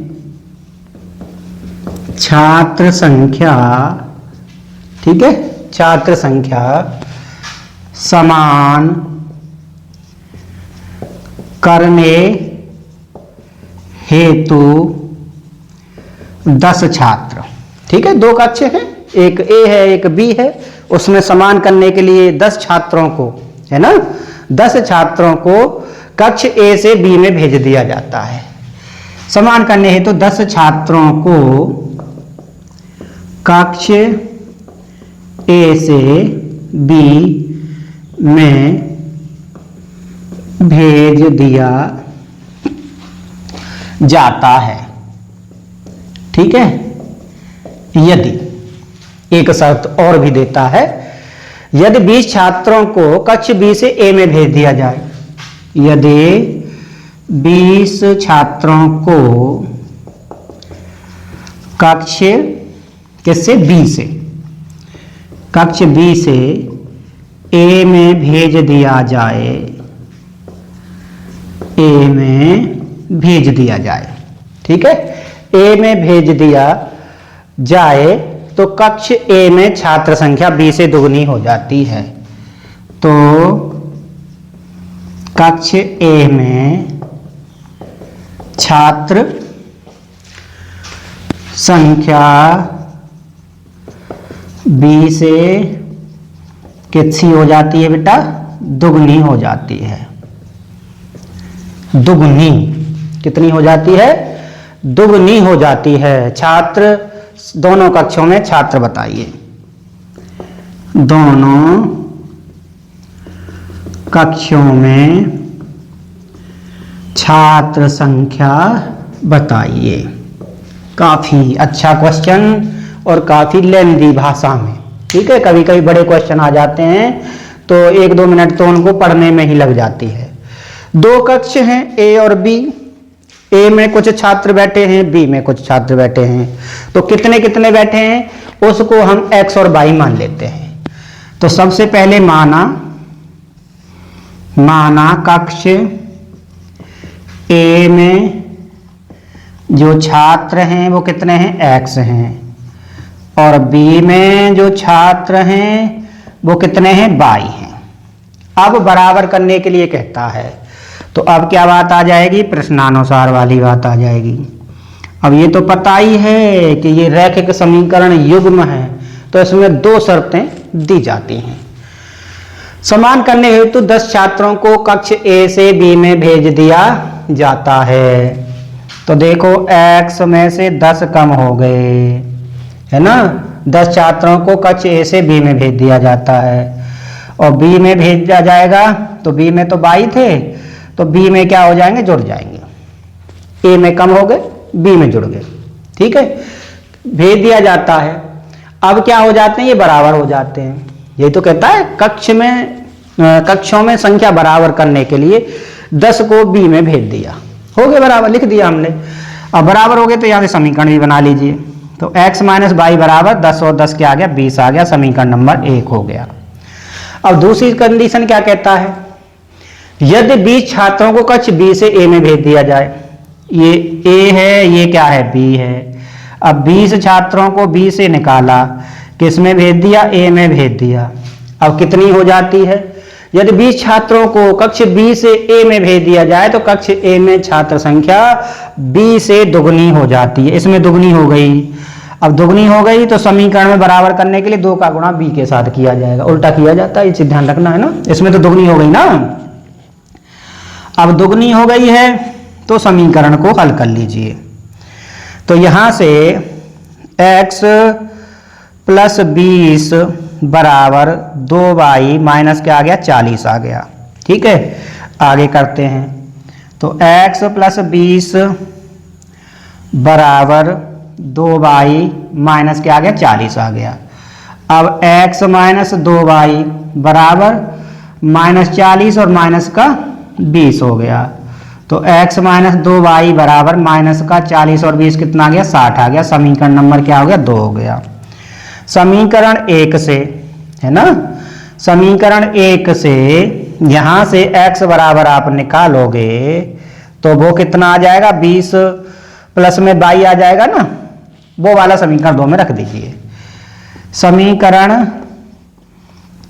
छात्र संख्या, ठीक है, छात्र संख्या समान करने हेतु 10 छात्र, ठीक है, 2 कक्ष हैं, एक A है एक B है, उसमें समान करने के लिए 10 छात्रों को, है ना, 10 छात्रों को कक्ष A से B में भेज दिया जाता है। समान करने हेतु 10 छात्रों को कक्ष A से B में भेज दिया जाता है। ठीक है, यदि, एक शर्त और भी देता है, यदि 20 छात्रों को कक्ष B से A में भेज दिया जाए, यदि 20 छात्रों को कक्ष किससे? B से, कक्ष B से A में भेज दिया जाए, A में भेज दिया जाए, ठीक है, A में भेज दिया जाए तो कक्ष A में छात्र संख्या B से दुगनी हो जाती है। तो कक्ष ए में छात्र संख्या बी से कितनी हो जाती है बेटा? दुगनी हो जाती है। दुगनी कितनी हो जाती है? दुगनी हो जाती है। छात्र दोनों कक्षों में छात्र बताइए, दोनों कक्षों में छात्र संख्या बताइए। काफी अच्छा क्वेश्चन और काफी लेंदी भाषा में, ठीक है। कभी कभी बड़े क्वेश्चन आ जाते हैं तो 1-2 मिनट तो उनको पढ़ने में ही लग जाती है। दो कक्ष हैं ए और बी, ए में कुछ छात्र बैठे हैं, बी में कुछ छात्र बैठे हैं। तो कितने कितने बैठे हैं उसको हम x और y मान लेते हैं। तो सबसे पहले माना कक्ष ए में जो छात्र हैं वो कितने हैं? x हैं। और बी में जो छात्र हैं वो कितने हैं? y हैं। अब बराबर करने के लिए कहता है, तो अब क्या बात आ जाएगी? प्रश्नानुसार वाली बात आ जाएगी। अब ये तो पता ही है कि ये रैखिक समीकरण युग्म है, तो इसमें 2 शर्तें दी जाती हैं। समान करने हेतु 10 छात्रों को कक्ष ए से बी में भेज दिया जाता है। तो देखो x में से 10 कम हो गए, है ना। 10 छात्रों को कक्ष ए से बी में भेज दिया जाता है और बी में भेजा जाएगा। तो बी में तो 22 थे, तो बी में क्या हो जाएंगे? जुड़ जाएंगे। ए में कम हो गए, बी में जुड़ गए, ठीक है। भेज दिया जाता है। अब क्या हो जाते हैं? ये बराबर हो जाते हैं। यही तो कहता है कक्षों में संख्या बराबर करने के लिए 10 को बी में भेज दिया, हो गए बराबर, लिख दिया हमने। अब बराबर हो गए तो यहाँ से समीकरण भी बना लीजिए। तो x माइनस वाई बराबर 10 और 10 क्या आ गया? 20 आ गया। समीकरण नंबर 1 हो गया। अब दूसरी कंडीशन क्या कहता है? यदि 20 छात्रों को कक्ष बी से ए में भेज दिया जाए, ये ए है, ये क्या है? बी है। अब 20 छात्रों को बी से निकाला, किस में भेज दिया? ए में भेज दिया। अब कितनी हो जाती है? यदि 20 छात्रों को कक्ष बी से ए में भेज दिया जाए तो कक्ष ए में छात्र संख्या बी से दुगनी हो जाती है। इसमें दुगनी हो गई। अब दुगनी हो गई तो समीकरण में बराबर करने के लिए 2 का गुणा बी के साथ किया जाएगा, उल्टा किया जाता है, ये ध्यान रखना है ना। इसमें तो दुगनी हो गई ना। अब दुगनी हो गई है तो समीकरण को हल कर लीजिए। तो यहां से x प्लस 20 बराबर 2y माइनस क्या आ गया? 40 आ गया, ठीक है। आगे करते हैं। तो x प्लस 20 बराबर 2y माइनस क्या आ गया? 40 आ गया। अब x माइनस 2y बराबर माइनस 40 और माइनस का 20 हो गया। तो x माइनस 2y बराबर माइनस का 40 और 20 कितना आ गया? 60 आ गया। समीकरण नंबर क्या हो गया? 2 हो गया। समीकरण 1 से, है ना, समीकरण 1 से यहां से x बराबर आप निकालोगे तो वो कितना आ जाएगा? 20 प्लस में y आ जाएगा ना, वो वाला समीकरण 2 में रख दीजिए। समीकरण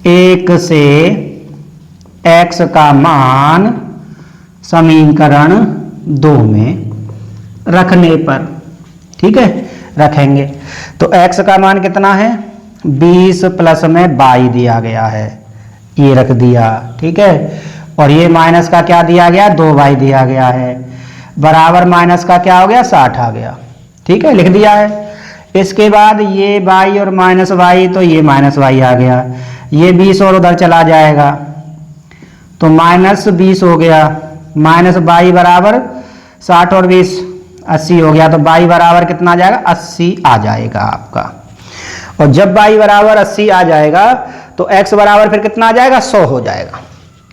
1 से x का मान समीकरण 2 में रखने पर, ठीक है, रखेंगे। तो x का मान कितना है? 20 प्लस में y दिया गया है, ये रख दिया, ठीक है। और ये माइनस का क्या दिया गया? 2y दिया गया है, बराबर माइनस का क्या हो गया? 60 आ गया, ठीक है, लिख दिया है। इसके बाद ये y और माइनस y, तो ये माइनस y आ गया। ये 20 और उधर चला जाएगा तो माइनस 20 हो गया। माइनस y बराबर 60 और 20 80 हो गया। तो y बराबर कितना आ जाएगा? 80 आ जाएगा आपका। और जब y बराबर 80 आ जाएगा तो x बराबर फिर कितना आ जाएगा? 100 हो जाएगा।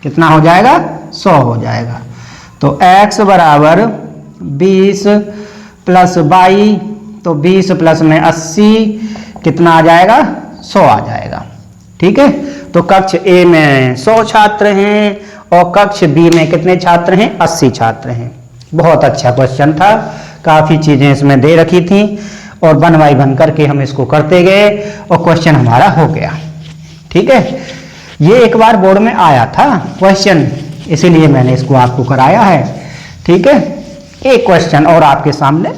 कितना हो जाएगा? 100 हो जाएगा। तो x बराबर 20 प्लस y, तो 20 प्लस में 80 कितना आ जाएगा? 100 आ जाएगा, ठीक है। तो कक्ष ए में 100 छात्र हैं और कक्ष बी में कितने छात्र हैं? 80 छात्र हैं। बहुत अच्छा क्वेश्चन था, काफी चीजें इसमें दे रखी थी और 1 बाय 1 करके हम इसको करते गए और क्वेश्चन हमारा हो गया, ठीक है। ये एक बार बोर्ड में आया था क्वेश्चन, इसीलिए मैंने इसको आपको कराया है। ठीक है, एक क्वेश्चन और आपके सामने,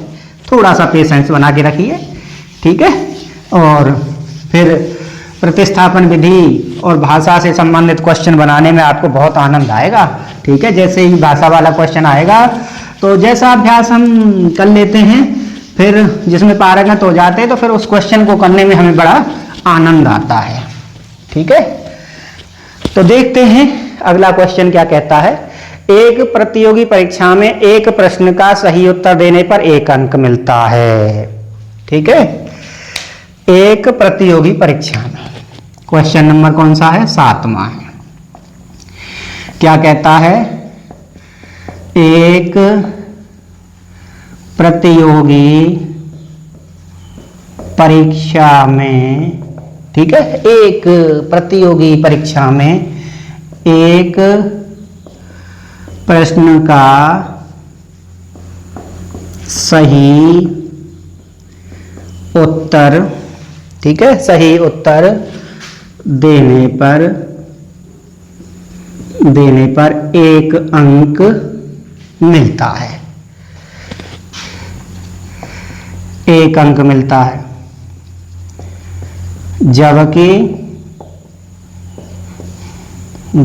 थोड़ा सा पेशेंस बना के रखिए। ठीक है, और फिर प्रतिस्थापन विधि और भाषा से संबंधित क्वेश्चन बनाने में आपको बहुत आनंद आएगा। ठीक है, जैसे ही भाषा वाला क्वेश्चन आएगा तो जैसा अभ्यास हम कर लेते हैं, फिर जिसमें पारंगत हो जाते हैं तो फिर उस क्वेश्चन को करने में हमें बड़ा आनंद आता है। ठीक है, तो देखते हैं अगला क्वेश्चन क्या कहता है। एक प्रतियोगी परीक्षा में एक प्रश्न का सही उत्तर देने पर 1 अंक मिलता है। ठीक है, एक प्रतियोगी परीक्षा में क्वेश्चन नंबर कौन सा है? 7वां है। क्या कहता है? एक प्रतियोगी परीक्षा में, ठीक है, एक प्रतियोगी परीक्षा में एक प्रश्न का सही उत्तर, ठीक है, सही उत्तर देने पर 1 अंक मिलता है। 1 अंक मिलता है, जबकि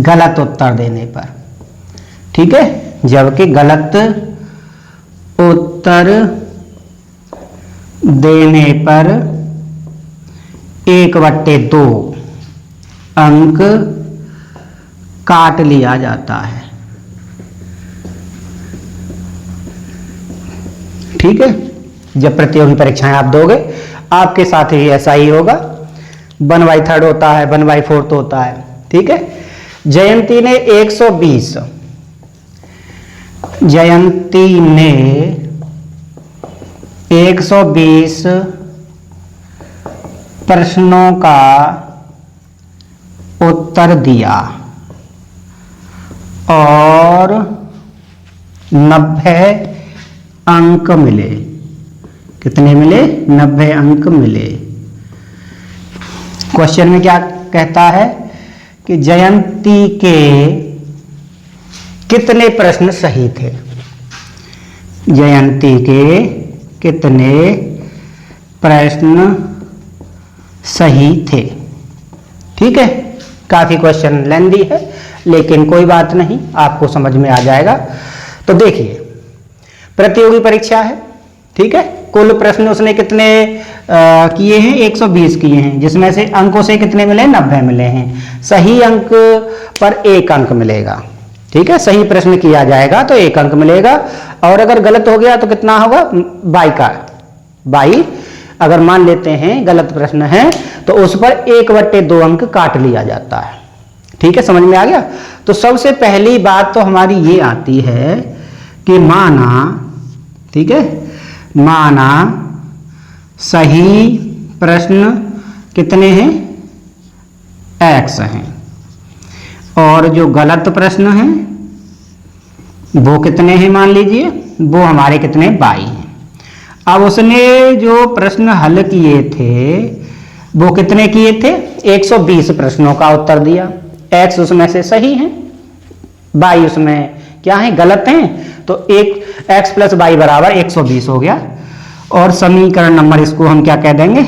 गलत उत्तर देने पर, ठीक है, जबकि गलत उत्तर देने पर 1/2 अंक काट लिया जाता है। ठीक है, जब प्रतियोगी परीक्षाएं आप दोगे आपके साथ ही ऐसा ही होगा। 1/3 होता है, 1/4 होता है। ठीक है, जयंती ने 120 प्रश्नों का उत्तर दिया और 90 अंक मिले। कितने मिले? 90 अंक मिले। क्वेश्चन में क्या कहता है कि जयंती के कितने प्रश्न सही थे? जयंती के कितने प्रश्न सही थे? ठीक है, काफी क्वेश्चन लेंदी है लेकिन कोई बात नहीं, आपको समझ में आ जाएगा। तो देखिए, प्रतियोगी परीक्षा है, ठीक है, कुल प्रश्न उसने कितने किए हैं? 120 किए हैं, जिसमें से अंकों से कितने मिले? 90 मिले हैं। सही अंक पर 1 अंक मिलेगा। ठीक है, सही प्रश्न किया जाएगा तो 1 अंक मिलेगा, और अगर गलत हो गया तो कितना होगा? 22 अगर मान लेते हैं गलत प्रश्न है तो उस पर 1/2 अंक काट लिया जाता है। ठीक है, समझ में आ गया? तो सबसे पहली बात तो हमारी ये आती है कि माना, ठीक है, माना सही प्रश्न कितने हैं? x हैं, और जो गलत प्रश्न हैं वो कितने हैं? मान लीजिए वो हमारे कितने? y हैं। अब उसने जो प्रश्न हल किए थे वो कितने किए थे? 120 प्रश्नों का उत्तर दिया। x उसमें से सही है, y उसमें क्या है? गलत हैं। तो एक x + y = 120 हो गया, और समीकरण नंबर इसको हम क्या कह देंगे?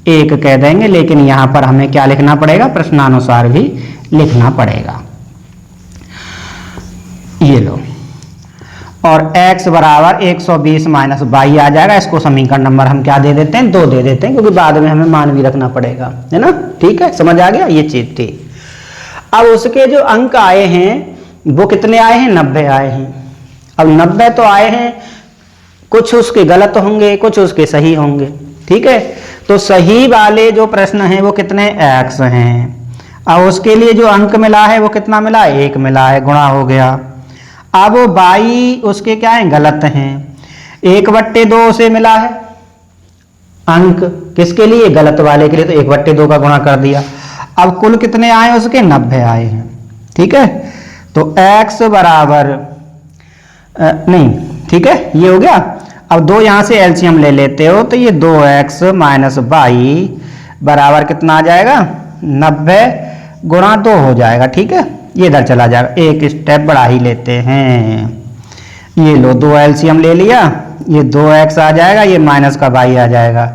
1 कह देंगे। लेकिन यहां पर हमें क्या लिखना पड़ेगा? प्रश्नानुसार भी लिखना पड़ेगा। ये लो, और x = 120 - y आ जाएगा। इसको समीकरण नंबर हम क्या दे देते हैं? 2 दे देते हैं, क्योंकि बाद में हमें मान भी रखना पड़ेगा, है ना? ठीक है, समझ आ गया? ये चीज थी। अब उसके जो अंक आए हैं वो कितने आए हैं? 90 आए हैं। अब 90 तो आए हैं, कुछ उसके गलत होंगे, कुछ उसके सही होंगे। ठीक है, तो सही वाले जो प्रश्न हैं वो कितने? x हैं। अब उसके लिए जो अंक मिला है वो कितना मिला? 1 मिला है, गुणा हो गया। अब y उसके क्या है? गलत हैं। 1/2 उसे मिला है अंक, किसके लिए? गलत वाले के लिए, तो 1/2 का गुणा कर दिया। अब कुल कितने आए उसके? 90 आए हैं। ठीक है, तो x बराबर नहीं, ठीक है, ये हो गया। अब 2 यहां से एलसीएम ले लेते हो तो ये 2x - y बराबर कितना आ जाएगा? 90 × 2 हो जाएगा। ठीक है, ये इधर चला जाएगा, एक स्टेप बढ़ा ही लेते हैं। ये लो 2 एलसीएम ले लिया, ये 2x आ जाएगा, ये माइनस का y आ जाएगा,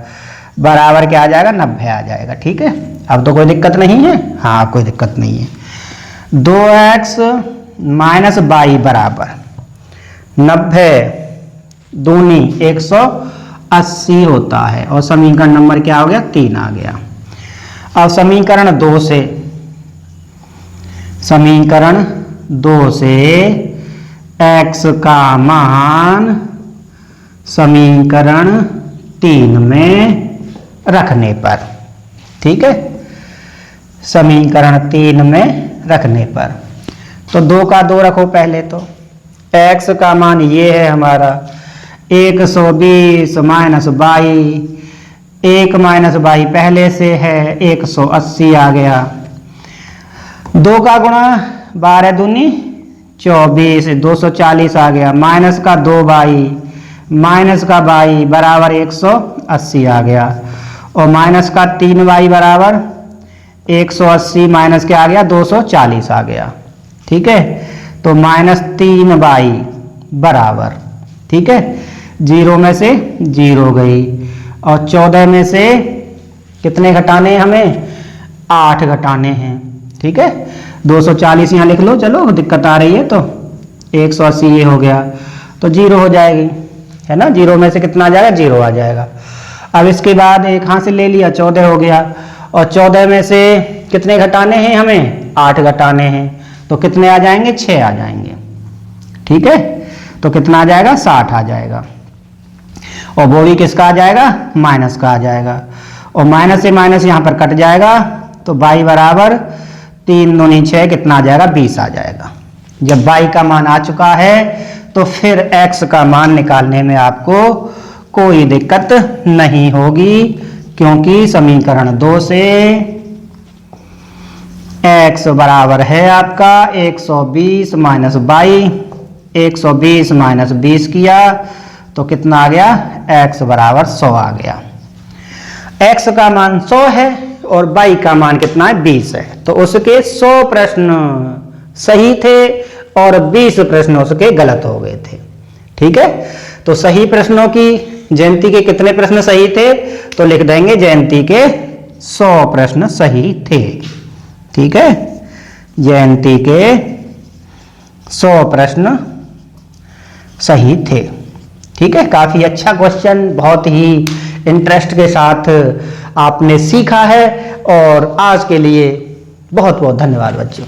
बराबर क्या आ जाएगा 90 आ जाएगा। ठीक है, अब तो कोई दिक्कत नहीं है, हाँ कोई दिक्कत नहीं है। 2x माइनस y बराबर 90 दूनी 180 होता है, और समीकरण नंबर क्या हो गया 3 आ गया। अब समीकरण 2 से x का मान समीकरण 3 में रखने पर, ठीक है, समीकरण 3 में रखने पर, तो 2 का 2 रखो पहले। तो x का मान ये है हमारा 120 माइनस y, 1 माइनस y पहले से है 180 आ गया। 2 का गुणा 12 दूनी 24, 240 आ गया, माइनस का 2y, माइनस का y बराबर 180 आ गया, और माइनस का 3y बराबर 180 माइनस क्या आ गया 240 आ गया। ठीक है, तो माइनस 3y बराबर, ठीक है, 0 में से 0 गई, और 14 में से कितने घटाने हैं हमें 8 घटाने हैं। ठीक है, 240 यहाँ लिख लो, चलो दिक्कत आ रही है तो 180 ये हो गया, तो 0 हो जाएगी, है ना, 0 में से कितना आ जाएगा 0 आ जाएगा। अब इसके बाद एक हाथ से ले लिया 14 हो गया, और 14 में से कितने घटाने हैं हमें 8 घटाने हैं, तो कितने आ जाएंगे 6 आ जाएंगे। ठीक है, तो कितना आ जाएगा 60 आ जाएगा, और वो भी किसका आ जाएगा माइनस का आ जाएगा, और माइनस से माइनस यहाँ पर कट जाएगा, तो y बराबर 3 दूनी 6 कितना आ जाएगा 20 आ जाएगा। जब y का मान आ चुका है तो फिर x का मान निकालने में आपको कोई दिक्कत नहीं होगी, क्योंकि समीकरण 2 से x बराबर है आपका 120 माइनस y, 120 माइनस 20 किया तो कितना आ गया x बराबर 100 आ गया। x का मान 100 है और y का मान कितना है 20 है, तो उसके 100 प्रश्न सही थे और 20 प्रश्न उसके गलत हो गए थे। ठीक है, तो सही प्रश्नों की जयंती के कितने प्रश्न सही थे, तो लिख देंगे जयंती के 100 प्रश्न सही थे। ठीक है, जयंती के 100 प्रश्न सही थे। ठीक है, काफी अच्छा क्वेश्चन, बहुत ही इंटरेस्ट के साथ आपने सीखा है, और आज के लिए बहुत बहुत धन्यवाद बच्चों।